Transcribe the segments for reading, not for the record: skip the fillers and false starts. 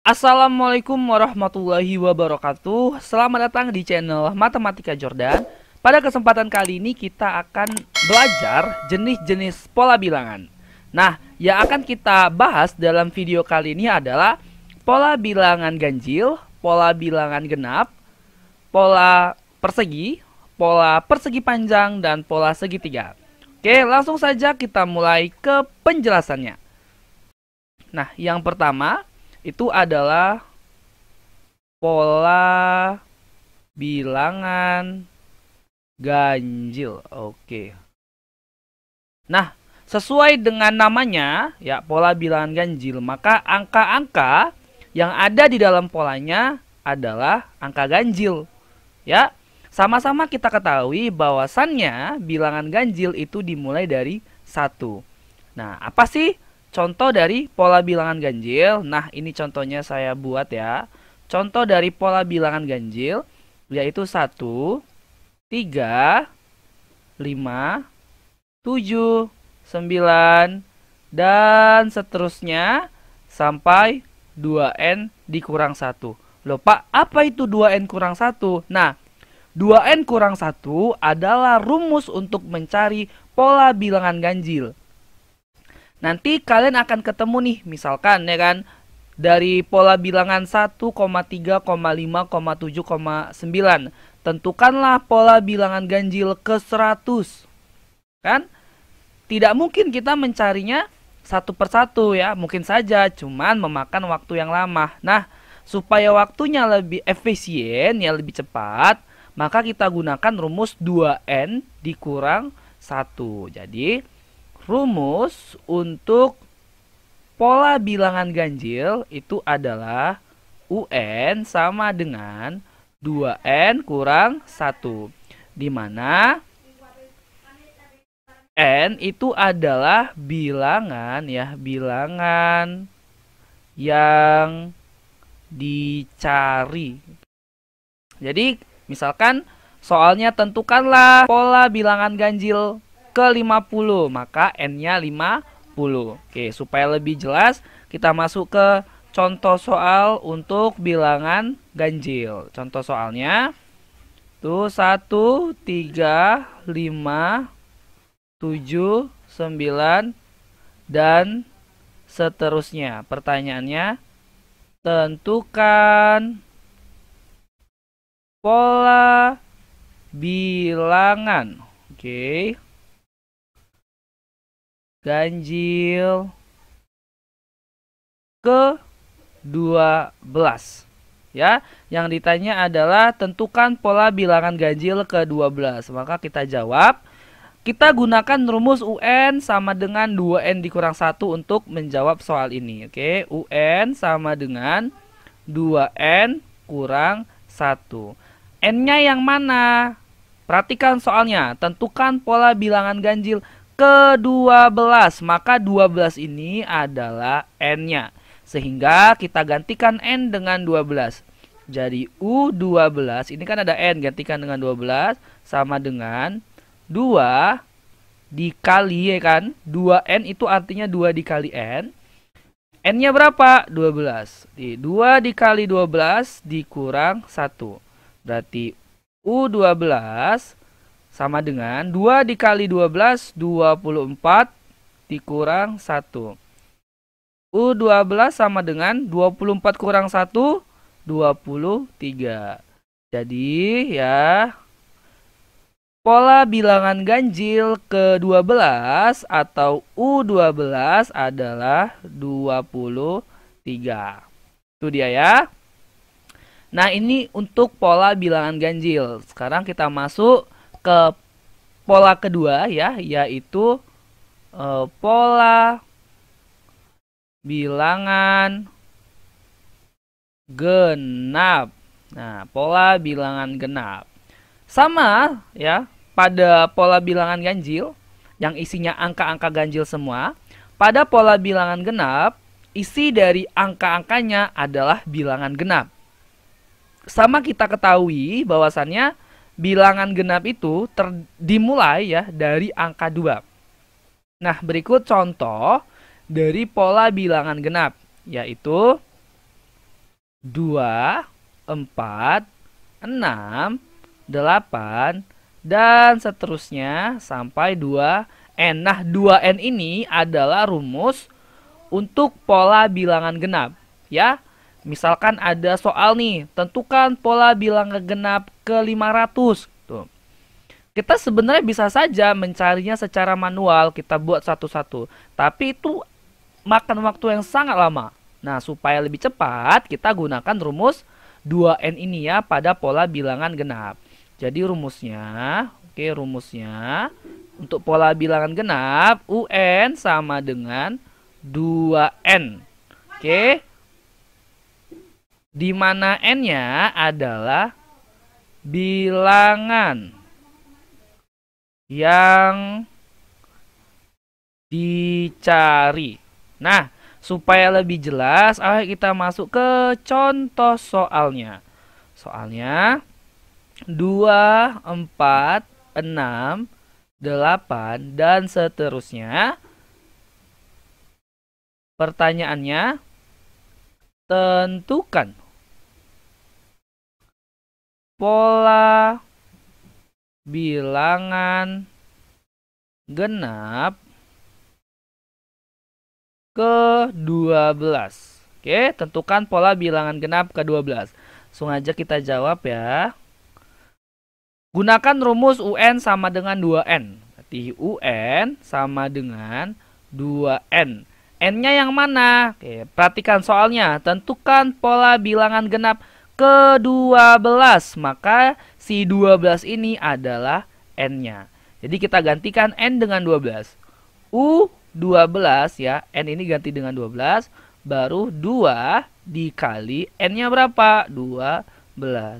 Assalamualaikum warahmatullahi wabarakatuh. Selamat datang di channel Matematika Jordan. Pada kesempatan kali ini kita akan belajar jenis-jenis pola bilangan. Nah, yang akan kita bahas dalam video kali ini adalah pola bilangan ganjil, pola bilangan genap, pola persegi panjang, dan pola segitiga. Oke, langsung saja kita mulai ke penjelasannya. Nah, yang pertama itu adalah pola bilangan ganjil. Oke. Nah, sesuai dengan namanya, ya, pola bilangan ganjil, maka angka-angka yang ada di dalam polanya adalah angka ganjil. Ya, sama-sama kita ketahui bahwasannya bilangan ganjil itu dimulai dari 1. Nah, apa sih contoh dari pola bilangan ganjil? Nah, ini contohnya saya buat ya. Contoh dari pola bilangan ganjil yaitu 1, 3, 5, 7, 9, dan seterusnya sampai 2n dikurang 1. Loh Pak, apa itu 2n kurang 1? Nah, 2n kurang 1 adalah rumus untuk mencari pola bilangan ganjil. Nanti kalian akan ketemu nih, misalkan ya kan, dari pola bilangan 1, 3, 5, 7, 9. Tentukanlah pola bilangan ganjil ke 100. Kan? Tidak mungkin kita mencarinya satu persatu ya, mungkin saja, cuman memakan waktu yang lama. Nah, supaya waktunya lebih efisien, ya lebih cepat, maka kita gunakan rumus 2n dikurang 1. Jadi, rumus untuk pola bilangan ganjil itu adalah UN sama dengan 2N kurang 1. Di mana N itu adalah bilangan ya, bilangan yang dicari. Jadi, misalkan soalnya tentukanlah pola bilangan ganjil ke 50, maka N-nya 50. Oke, supaya lebih jelas, kita masuk ke contoh soal untuk bilangan ganjil. Contoh soalnya tuh 1, 3, 5, 7, 9, dan seterusnya. Pertanyaannya, tentukan pola bilangan. Oke. Ganjil ke 12. Ya, yang ditanya adalah tentukan pola bilangan ganjil ke 12. Maka kita jawab, kita gunakan rumus UN sama dengan 2N dikurang 1 untuk menjawab soal ini. Oke, UN sama dengan 2N kurang 1. N-nya yang mana? Perhatikan soalnya, tentukan pola bilangan ganjil ke-12, maka 12 ini adalah N-nya. Sehingga kita gantikan N dengan 12. Jadi U12, ini kan ada N, gantikan dengan 12, sama dengan 2 dikali, ya kan? 2N itu artinya 2 dikali N. N-nya berapa? 12. 2 dikali 12 dikurang 1. Berarti U12 sama dengan 2 dikali 12, 24 dikurang 1. U12 sama dengan 24 kurang 1, 23. Jadi ya, pola bilangan ganjil ke-12 atau U12 adalah 23. Itu dia ya. Nah, ini untuk pola bilangan ganjil. Sekarang kita masuk ke pola kedua ya, yaitu pola bilangan genap. Nah, pola bilangan genap sama ya, pada pola bilangan ganjil yang isinya angka-angka ganjil semua. Pada pola bilangan genap, isi dari angka-angkanya adalah bilangan genap. Sama kita ketahui bahwasannya bilangan genap itu dimulai ya dari angka 2. Nah, berikut contoh dari pola bilangan genap, yaitu 2, 4, 6, 8, dan seterusnya sampai 2n. Nah, 2n ini adalah rumus untuk pola bilangan genap, ya. Misalkan ada soal nih, tentukan pola bilangan genap ke 500. Tuh. Kita sebenarnya bisa saja mencarinya secara manual, kita buat satu-satu. Tapi itu makan waktu yang sangat lama. Nah, supaya lebih cepat, kita gunakan rumus 2n ini ya pada pola bilangan genap. Jadi rumusnya, rumusnya untuk pola bilangan genap, UN sama dengan 2n. Di mana n-nya adalah bilangan yang dicari. Nah, supaya lebih jelas, ayo kita masuk ke contoh soalnya. Soalnya 2, 4, 6, 8, dan seterusnya. Pertanyaannya, tentukan pola bilangan genap ke-12. Tentukan pola bilangan genap ke-12. Langsung aja kita jawab ya. Gunakan rumus UN sama dengan 2N. Berarti UN sama dengan 2N. N-nya yang mana? Perhatikan soalnya. Tentukan pola bilangan genap ke-12. Maka si 12 ini adalah N-nya. Jadi kita gantikan N dengan 12. U12 ya. N ini ganti dengan 12. Baru 2 dikali N-nya berapa? 12.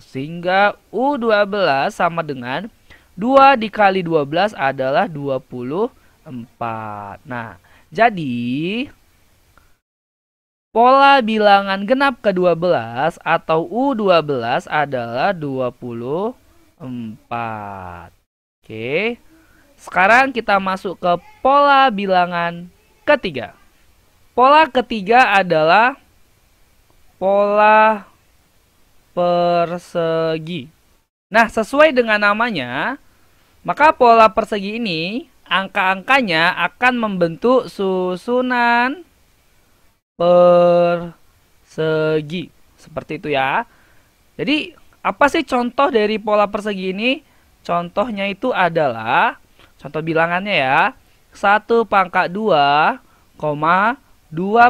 Sehingga U12 sama dengan 2 dikali 12 adalah 24. Nah, jadi pola bilangan genap ke-12 atau U12 adalah 24. Sekarang kita masuk ke pola bilangan ketiga. Pola ketiga adalah pola persegi. Nah, sesuai dengan namanya, maka pola persegi ini angka-angkanya akan membentuk susunan persegi. Seperti itu ya. Jadi, apa sih contoh dari pola persegi ini? Contohnya itu adalah, contoh bilangannya ya, 1 pangkat 2, 2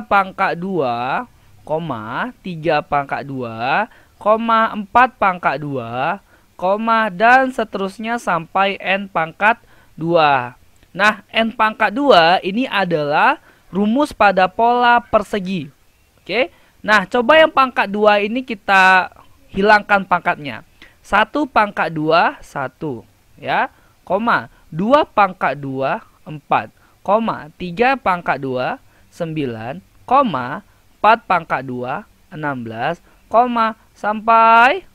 pangkat 2, 3 pangkat 2, 4 pangkat 2, dan seterusnya sampai n pangkat 2. Nah, n pangkat 2 ini adalah rumus pada pola persegi. Nah, coba yang pangkat 2 ini kita hilangkan pangkatnya. 1 pangkat 2, 1. Ya, 2 pangkat 2, 4. 3 pangkat 2, 9. 4 pangkat 2, 16. Sampai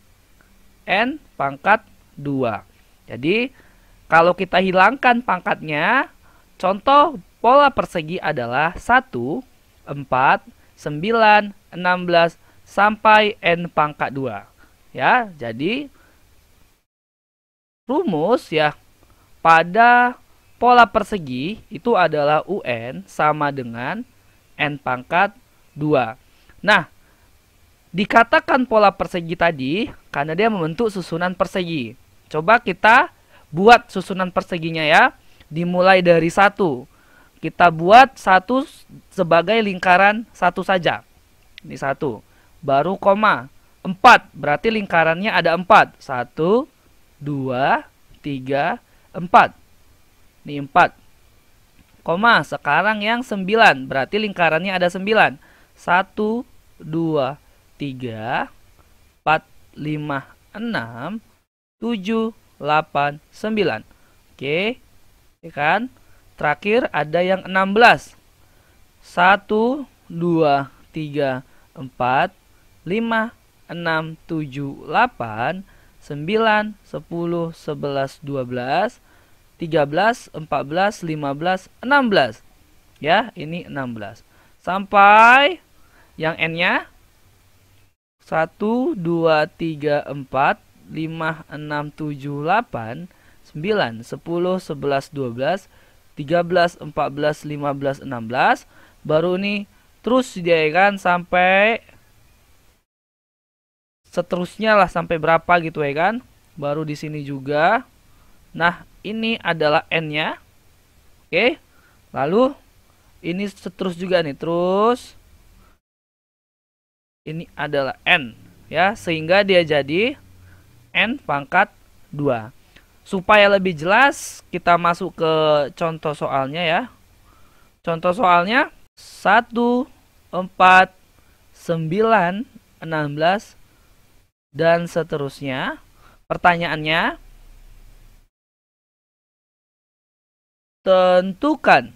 n pangkat 2. Jadi, kalau kita hilangkan pangkatnya, contoh pola persegi adalah 1, 4, 9, 16, sampai n pangkat 2. Ya, jadi rumus ya pada pola persegi itu adalah UN sama dengan n pangkat 2. Nah, dikatakan pola persegi tadi karena dia membentuk susunan persegi. Coba kita buat susunan perseginya ya. Dimulai dari 1. Kita buat 1 sebagai lingkaran 1 saja. Ini 1. Baru 4. Berarti lingkarannya ada 4. 1, 2, 3, 4. Ini 4. Sekarang yang 9. Berarti lingkarannya ada 9. 1, 2, 3, 4, 5, 6, 7, 8, 9. Ya kan? Terakhir ada yang 16. 1, 2, 3, 4, 5, 6, 7, 8, 9, 10, 11, 12, 13, 14, 15, 16. Ya, ini 16. Sampai yang N-nya 1, 2, 3, 4, 5, 6, 7, 8, 9, 10, 11, 12, 13, 14, 15, 16. Baru nih terus dia kan sampai seterusnya lah, sampai berapa gitu ya kan. Baru di sini juga. Nah, ini adalah n-nya. Oke. Lalu ini seterus juga nih, terus ini adalah n ya, sehingga dia jadi n pangkat 2. Supaya lebih jelas, kita masuk ke contoh soalnya ya. Contoh soalnya 1, 4, 9, 16 dan seterusnya. Pertanyaannya, tentukan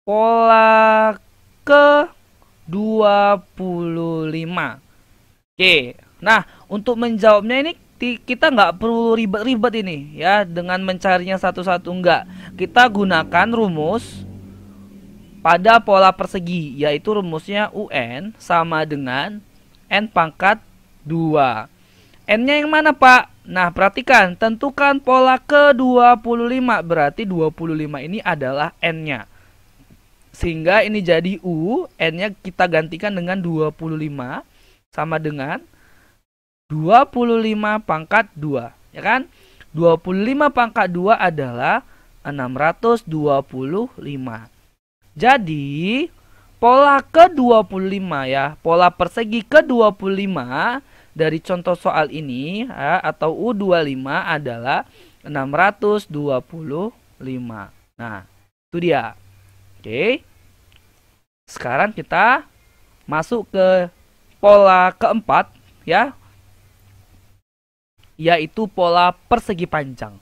pola ke 25. Oke, nah untuk menjawabnya ini kita nggak perlu ribet-ribet ini ya dengan mencarinya satu-satu, enggak. Kita gunakan rumus pada pola persegi, yaitu rumusnya UN sama dengan N pangkat 2. N-nya yang mana, Pak? Nah, perhatikan, tentukan pola ke 25, berarti 25 ini adalah N-nya. Sehingga ini jadi U, N-nya kita gantikan dengan 25 sama dengan 25 pangkat 2, ya kan? 25 pangkat 2 adalah 625. Jadi, pola ke-25 ya, pola persegi ke-25 dari contoh soal ini ya, atau U25 adalah 625. Nah, itu dia. Oke. Sekarang kita masuk ke pola keempat ya, yaitu pola persegi panjang.